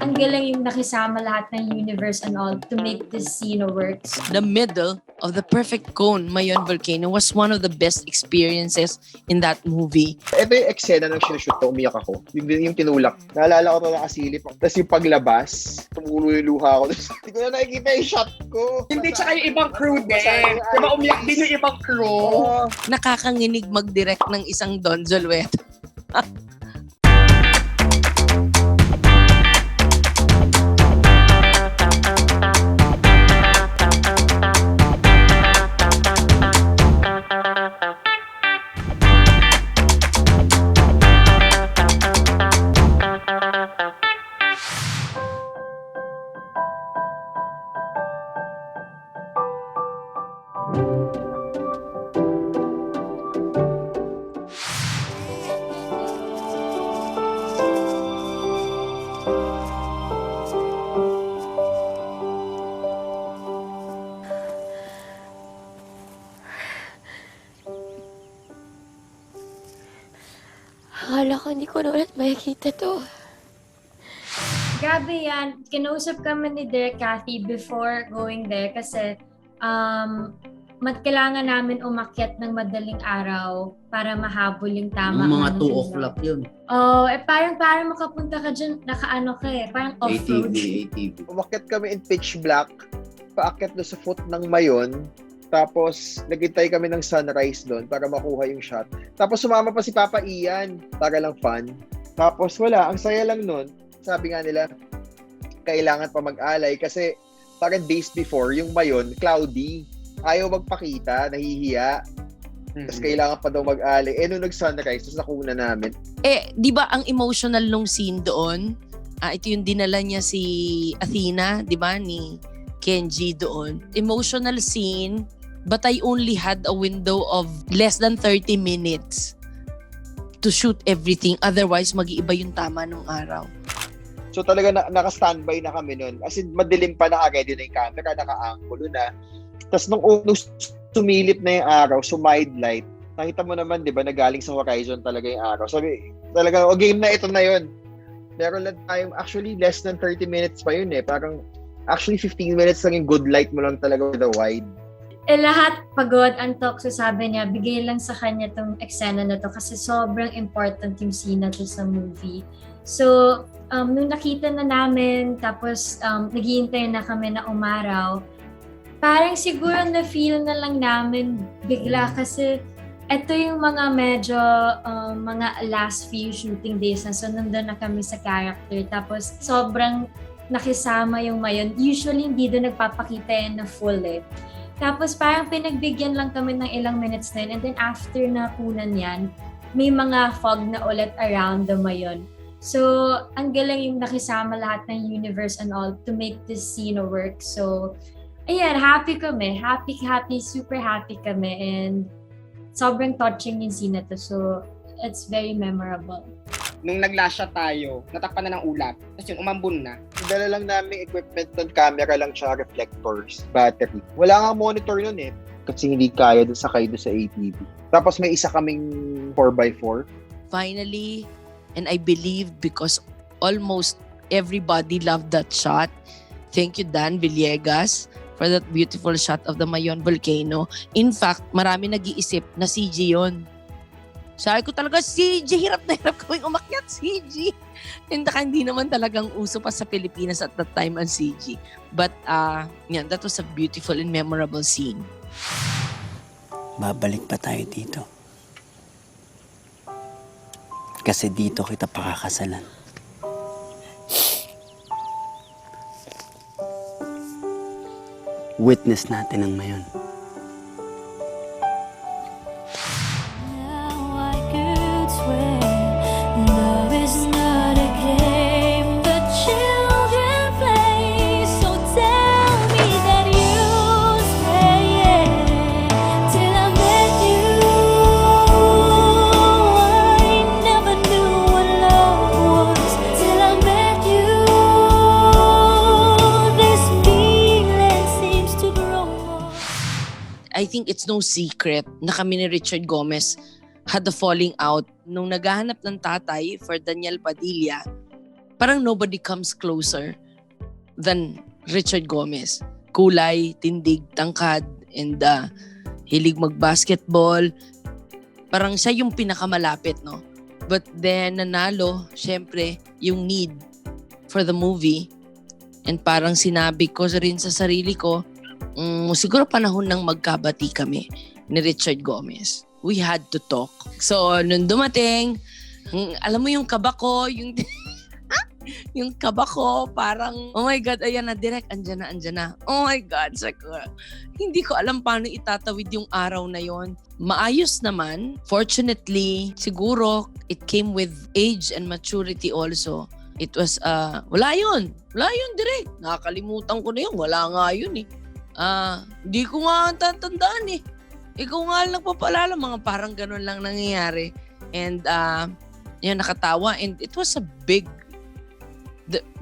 Ang galing yung nakisama lahat ng universe and all to make this scene works. The middle of the perfect cone, Mayon Volcano, was one of the best experiences in that movie. Ito yung eksena ng sinushoot ko, umiyak ako. Yung tinulak. Naalala ko ito nakasilip. Tapos yung paglabas, tumulo yung luha ko. Hindi ko na nakikita yung shot ko. Hindi, tsaka yung ibang crew din. Diba umiyak din yung ibang crew? Oo. Nakakanginig mag-direct ng isang Don Zulueta. Akala ko hindi ko na ulit makikita to. Grabe yan. Kinausap kami ni Direk Cathy before going there kasi kailangan namin umakyat ng madaling araw para mahabol yung tama. Mga 2 o'clock yun. Oh, parang makapunta ka dyan, nakaano ka eh, parang off-road. ATV. Umakyat kami in pitch black. Paakyat doon sa foot ng Mayon. Tapos, naghintay kami ng sunrise doon para makuha yung shot. Tapos, sumama pa si Papa Ian para lang fun. Tapos, wala. Ang saya lang nun. Sabi nga nila, kailangan pa mag-alay kasi parang days before, yung Mayon, cloudy. Ayaw magpakita, nahihiya. Tapos, kailangan pa daw mag-alay. Nung nag-sunrise, tapos nakuna namin. Di ba ang emotional nung scene doon? Ito yung dinala niya si Athena, di ba, ni Kenji doon. Emotional scene, but I only had a window of less than 30 minutes to shoot everything. Otherwise, mag-iiba yung tama ng araw. So talaga naka-standby na kami nun. As in, madilim pa na agad yun yung camera, naka-angulo na. Tapos nung sumilip na yung araw, sumide light, nakita mo naman, di ba, nagaling sa horizon talaga yung araw. Sabi, talaga, game na, ito na yun. Meron lang tayong, actually, less than 30 minutes pa yun eh. Parang, actually, 15 minutes lang yung good light mo lang talaga with the wide. Lahat pagod, antok, so sabi niya, bigay lang sa kanya tong eksena na to kasi sobrang important yung scene na to sa movie. So, nung nakita na namin, tapos naghihintay na kami na umaraw, parang siguro na-feel na lang namin bigla kasi ito yung mga medyo mga last few shooting days na so nandun na kami sa character. Tapos sobrang nakisama yung Mayon. Usually hindi doon nagpapakita yan na full eh. Tapos parang pinagbigyan lang kami ng ilang minutes na yun. And then after na kunan yan, may mga fog na ulit around the Mayon. So, ang galing yung nakisama lahat ng universe and all to make this scene work. So, ayan, happy kami. Happy, super happy kami. And sobrang touching yung scene na to. So, it's very memorable. Nung nag-last shot tayo, natakpan na ng ulap. Tapos yun, umambun na. Dala lang namin equipment nun, camera lang siya, reflectors, battery. Wala nga monitor nun eh. Kasi hindi kaya dun sakay doon sa ATV. Tapos may isa kaming 4x4. Finally, and I believe because almost everybody loved that shot. Thank you, Dan Villegas, for that beautiful shot of the Mayon Volcano. In fact, marami nag-iisip na CG yun. Sabi ko talaga, CG, hirap na hirap kaming umakyat, CG. Hindi naman talagang uso pa sa Pilipinas at that time ang CG. But, that was a beautiful and memorable scene. Babalik pa tayo dito. Kasi dito kita pakakasalan. Witness natin ang Mayon. I think it's no secret na kami ni Richard Gomez had the falling out. Nung naghahanap ng tatay for Daniel Padilla, parang nobody comes closer than Richard Gomez. Kulay, tindig, tangkad, and hilig mag-basketball. Parang siya yung pinakamalapit, no? But then, nanalo, syempre, yung need for the movie. And parang sinabi ko rin sa sarili ko, siguro panahon nang magkabati kami ni Richard Gomez. We had to talk. So, nung dumating, alam mo yung kaba ko, yung kaba ko, parang, oh my God, ayan na, direct, andyan na. Oh my God, hindi ko alam paano itatawid yung araw na yon. Maayos naman. Fortunately, siguro, it came with age and maturity also. It was, wala yun, direct. Nakakalimutan ko na yun, wala nga yun eh. Hindi ko nga tatandaan eh. Ikaw nga lang papalala, mga parang ganun lang nangyayari. And, yun, nakatawa. And it was a big,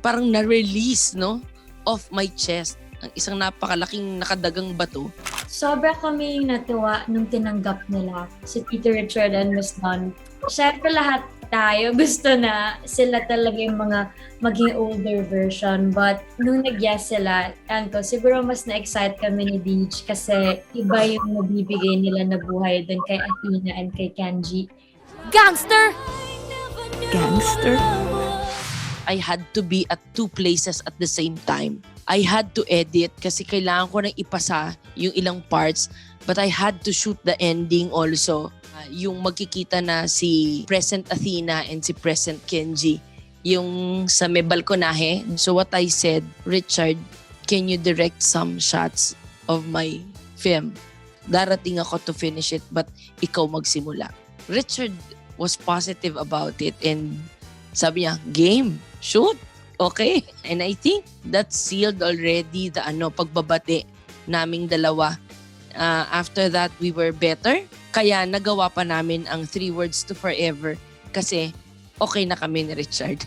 parang na-release, no? Off my chest. Ang isang napakalaking nakadagang bato. Sobra kaming natuwa nung tinanggap nila si Peter Richard and Miss Dawn. Siyempre lahat tayo gusto na sila talaga yung mga maging older version. But nung nag-yes sila, siguro mas na-excite kami ni Deej kasi iba yung nabibigay nila na buhay dun kay Athena and kay Kenji. Gangster! Gangster? I had to be at two places at the same time. I had to edit kasi kailangan ko nang ipasa yung ilang parts, but I had to shoot the ending also. Yung magkikita na si present Athena and si present Kenji, yung sa may balkonahe. So what I said, Richard, can you direct some shots of my film? Darating ako to finish it, but ikaw magsimula. Richard was positive about it and sabi niya, game, shoot, okay. And I think that sealed already the pagbabati naming dalawa. After that, we were better. Kaya nagawa pa namin ang 3 words to forever kasi okay na kami ni Richard.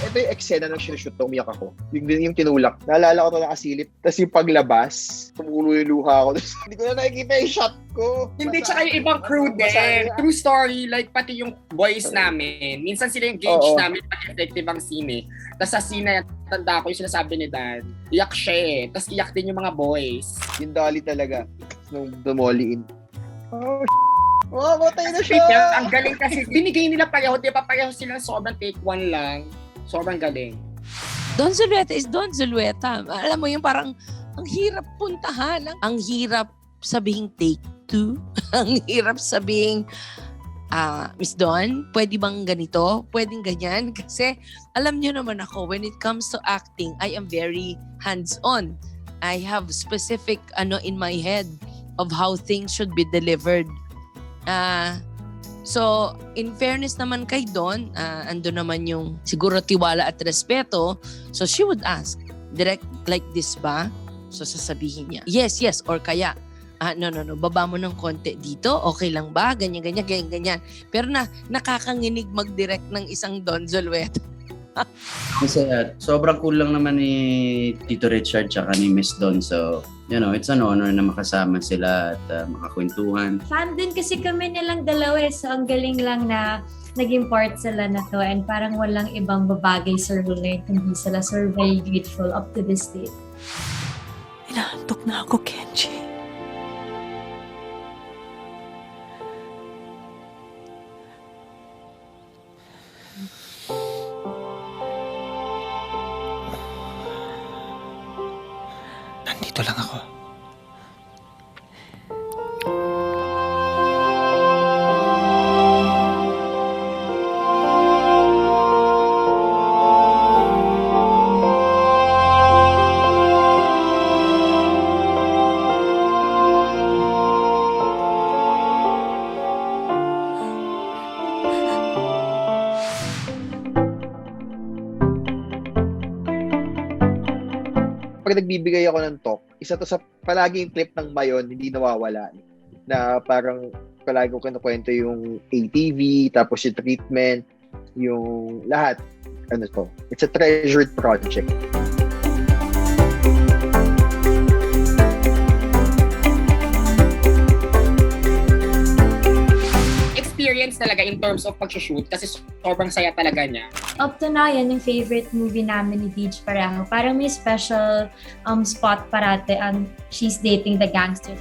Ito yung eksena ng sinushoot na umiyak ako. Yung tinulak. Naalala ko ito nakasilip. Tapos yung paglabas, tumulo yung luha ko. Hindi ko na nakikita yung shot ko. Hindi, tsaka yung ibang crew din. True story, like pati yung boys namin. Minsan sila yung gauge namin pag effective ang scene. Tapos sa scene na tanda ko yung sinasabi ni Dan, iyak siya eh. Tapos iyak din yung mga boys. Yung dolly talaga. Nung dumoliin. Oh, matay na siya! Ang galing kasi. Binigay nila pareho. Di ba pareho sila sobrang take 1 lang. Sobrang galing. Don Zulueta is Don Zulueta. Alam mo yung parang ang hirap puntahan. Ang hirap sabihing take 2. Ang hirap sabihing Miss Don, pwede bang ganito? Pwedeng ganyan? Kasi alam niyo naman ako, when it comes to acting, I am very hands-on. I have specific in my head of how things should be delivered. So, in fairness naman kay Don, ando naman yung siguro tiwala at respeto. So, she would ask, direct like this ba? So, sasabihin niya, yes, or kaya, no, baba mo ng konti dito, okay lang ba? Ganyan. Pero nakakanginig mag-direct ng isang Don Zulueta. Kasi sobrang cool lang naman ni Tito Richard tsaka ni Miss Don. So, it's an honor na makasama sila at makakwentuhan. Fan din kasi kami nilang dalawa so ang galing lang na naging part sila na to and parang walang ibang babagay sa role kundi sila. So very grateful up to this day. Inaantok na ako, Kenji. Nandito lang ako. Pag nagbibigay ako ng talk, isa to sa palagi yung clip ng Mayon, hindi nawawala. Na parang palagi ko kinukwento yung ATV, tapos yung treatment, yung lahat. It's a treasured project. Experience talaga in terms of pag-shoot kasi sobrang saya talaga niya. Up to now, yan yung favorite movie namin ni Deej pareho. Parang may special spot parate ang She's Dating the Gangster.